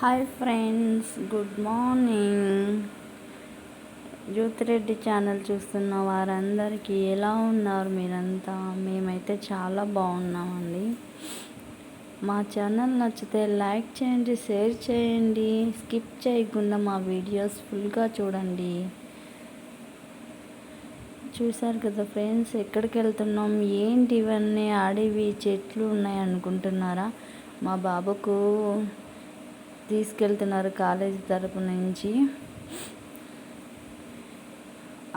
Hi friends, good morning. Jyothi Reddy channel చూస్తున్న వారందరికీ ఎలా ఉన్నారు మీరంతా? మేమైతే చాలా బాగున్నామండి. మా ఛానల్ నచ్చితే లైక్ చేయండి, షేర్ చేయండి, స్కిప్ చేయకుండా మా వీడియోస్ ఫుల్గా చూడండి. చూసారు కదా ఫ్రెండ్స్, ఎక్కడికి వెళ్తున్నాం, ఏంటి ఇవన్నీ అడవి చెట్లు ఉన్నాయి అనుకుంటున్నారా? మా బాబుకు తీసుకెళ్తున్నారు కాలేజీ తరపు నుంచి.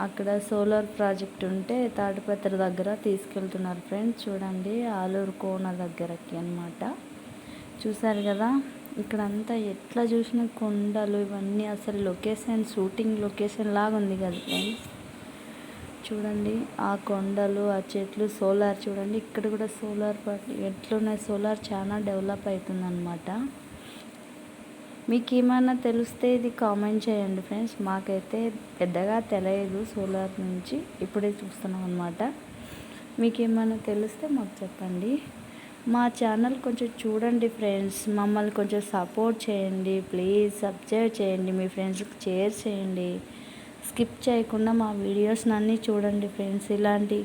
అక్కడ సోలార్ ప్రాజెక్ట్ ఉంటే తాటిపత్రి దగ్గర తీసుకెళ్తున్నారు ఫ్రెండ్స్. చూడండి, ఆలూరు కోన దగ్గరకి అన్నమాట. చూసారు కదా, ఇక్కడ అంతా ఎట్లా చూసిన కొండలు ఇవన్నీ, అసలు లొకేషన్ షూటింగ్ లొకేషన్ లాగా ఉంది కదా ఫ్రెండ్స్. చూడండి ఆ కొండలు, ఆ చెట్లు, సోలార్ చూడండి. ఇక్కడ కూడా సోలార్ ఎట్లున్నాయి, సోలార్ చాలా డెవలప్ అవుతుంది అన్నమాట. మీకు ఏమైనా తెలిస్తే ఇది కామెంట్ చేయండి ఫ్రెండ్స్. మాకైతే పెద్దగా తెలియదు సోలార్ నుంచి, ఇప్పుడే చూస్తున్నాం అన్నమాట. మీకు ఏమైనా తెలిస్తే మాకు చెప్పండి. మా ఛానల్ కొంచెం చూడండి ఫ్రెండ్స్, మమ్మల్ని కొంచెం సపోర్ట్ చేయండి ప్లీజ్. సబ్స్క్రైబ్ చేయండి, మీ ఫ్రెండ్స్కి షేర్ చేయండి, స్కిప్ చేయకుండా మా వీడియోస్ అన్నీ చూడండి ఫ్రెండ్స్. ఇలాంటి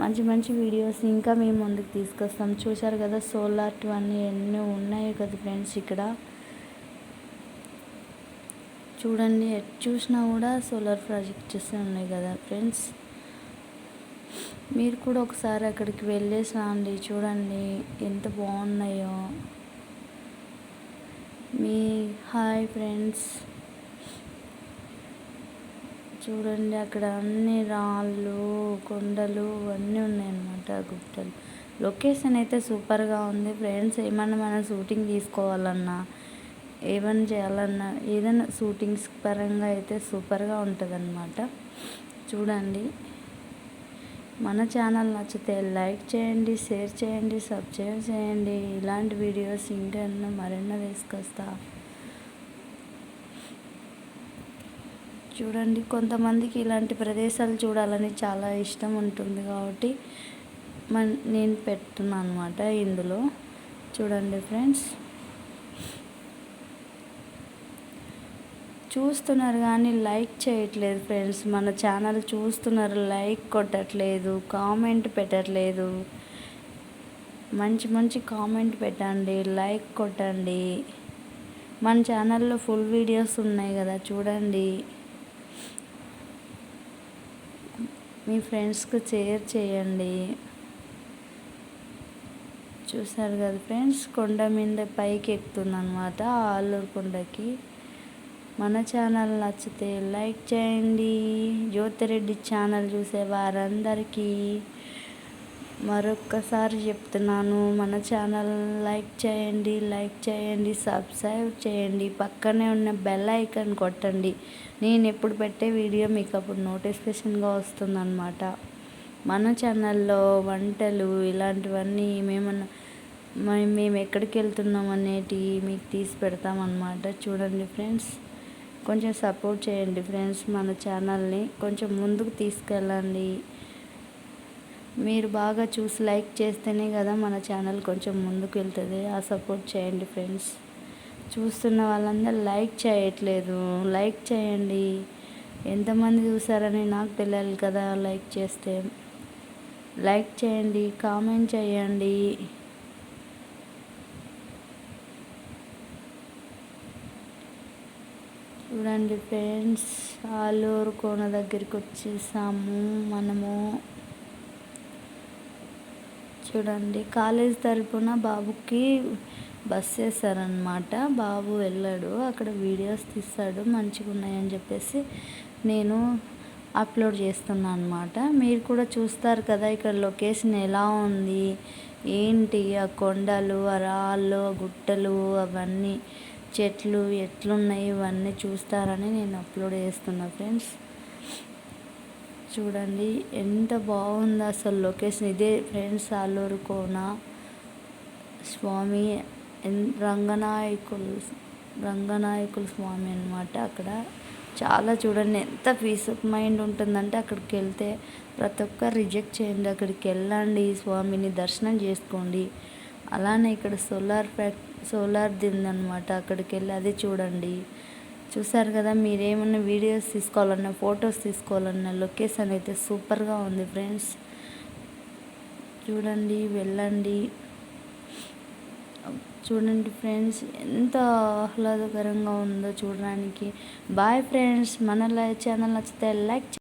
మంచి మంచి వీడియోస్ ఇంకా మేము ముందుకు తీసుకొస్తాం. చూశారు కదా సోలార్ అన్నీ ఎన్నో ఉన్నాయి కదా ఫ్రెండ్స్. ఇక్కడ చూడండి, ఎటు చూసినా కూడా సోలార్ ప్రాజెక్ట్స్ ఉన్నాయి కదా ఫ్రెండ్స్. మీరు కూడా ఒకసారి అక్కడికి వెళ్ళేసి రండి, చూడండి ఎంత బాగున్నాయో. హాయ్ ఫ్రెండ్స్, చూడండి అక్కడ అన్ని రాళ్ళు, కొండలు అన్నీ ఉన్నాయన్నమాట, గుట్టలు. లొకేషన్ అయితే సూపర్గా ఉంది ఫ్రెండ్స్. ఏమన్నా మనం షూటింగ్ తీసుకోవాలన్నా, ఏమైనా చేయాలన్నా, ఏదైనా షూటింగ్స్ పరంగా అయితే సూపర్గా ఉంటుంది అన్నమాట. చూడండి, మన ఛానల్ నచ్చితే లైక్ చేయండి, షేర్ చేయండి, సబ్స్క్రైబ్ చేయండి. ఇలాంటి వీడియోస్ ఇంకా మరెన్నో తీసుకొస్తా. చూడండి, కొంతమందికి ఇలాంటి ప్రదేశాలు చూడాలని చాలా ఇష్టం ఉంటుంది కాబట్టి నేను పెడుతున్నాను అన్నమాట ఇందులో. చూడండి ఫ్రెండ్స్, చూస్తున్నారు కానీ లైక్ చేయట్లేదు ఫ్రెండ్స్. మన ఛానల్ చూస్తున్నారు, లైక్ కొట్టట్లేదు, కామెంట్ పెట్టట్లేదు. మంచి మంచి కామెంట్ పెట్టండి, లైక్ కొట్టండి. మన ఛానల్లో ఫుల్ వీడియోస్ ఉన్నాయి కదా, చూడండి. మీ ఫ్రెండ్స్కి షేర్ చేయండి. చూసారు కదా ఫ్రెండ్స్, కొండ మీద పైకి ఎక్కుతుంది అన్నమాట, ఆలూరు కొండకి. మన ఛానల్ నచ్చితే లైక్ చేయండి. జ్యోతిరెడ్డి ఛానల్ చూసే వారందరికీ మరొక్కసారి చెప్తున్నాను, మన ఛానల్ లైక్ చేయండి, సబ్స్క్రైబ్ చేయండి, పక్కనే ఉన్న బెల్ ఐకాన్ కొట్టండి. నేను ఎప్పుడు పెట్టే వీడియో మీకు అప్పుడు నోటిఫికేషన్గా వస్తుందన్నమాట. మన ఛానల్లో వంటలు ఇలాంటివన్నీ మేము ఎక్కడికి వెళ్తున్నాం అనేటివి మీకు తీసి పెడతామన్నమాట. చూడండి ఫ్రెండ్స్, కొంచెం సపోర్ట్ చేయండి ఫ్రెండ్స్. మన ఛానల్ని కొంచెం ముందుకు తీసుకెళ్ళండి. మీరు బాగా చూసి లైక్ చేస్తేనే కదా మన ఛానల్ కొంచెం ముందుకు వెళ్తుంది. ఆ సపోర్ట్ చేయండి ఫ్రెండ్స్. చూస్తున్న వాళ్ళందరూ లైక్ చేయట్లేదు, లైక్ చేయండి. ఎంతమంది చూసారని నాకు తెలియాలి కదా. లైక్ చేస్తే లైక్ చేయండి, కామెంట్ చేయండి. చూడండి ఫ్రెండ్స్, ఆలూరు కోన దగ్గరికి వచ్చేసాము మనము. చూడండి, కాలేజ్ తరపున బాబుకి బస్ చేశారనమాట. బాబు వెళ్ళాడు, అక్కడ వీడియోస్ తీస్తాడు, మంచిగా ఉన్నాయని చెప్పేసి నేను అప్లోడ్ చేస్తున్నాను అనమాట. మీరు కూడా చూస్తారు కదా ఇక్కడ లొకేషన్ ఎలా ఉంది, ఏంటి, ఆ కొండలు, ఆ రాళ్ళు, గుట్టలు, అవన్నీ చెట్లు ఎట్లున్నాయి ఇవన్నీ చూస్తారని నేను అప్లోడ్ చేస్తున్నా ఫ్రెండ్స్. చూడండి ఎంత బాగుందో అసలు లొకేషన్. ఇదే ఫ్రెండ్స్ ఆలూరు కోన స్వామి, రంగనాయకుల స్వామి అన్నమాట. అక్కడ చాలా చూడండి ఎంత పీస్ ఆఫ్ మైండ్ ఉంటుందంటే అక్కడికి వెళ్తే ప్రతి ఒక్కరు రిజెక్ట్ చేయండి, అక్కడికి వెళ్ళండి, స్వామిని దర్శనం చేసుకోండి. అలానే ఇక్కడ సోలార్ సోలార్ది ఉందన్నమాట. అక్కడికి వెళ్ళి అది చూడండి. చూసారు కదా, మీరేమన్నా వీడియోస్ తీసుకోవాలన్నా ఫొటోస్ తీసుకోవాలన్నా లొకేషన్ అయితే సూపర్గా ఉంది ఫ్రెండ్స్. చూడండి, వెళ్ళండి. చూడండి ఫ్రెండ్స్, ఎంత ఆహ్లాదకరంగా ఉందో చూడడానికి. Bye friends. మన ఛానల్ నచ్చితే లైక్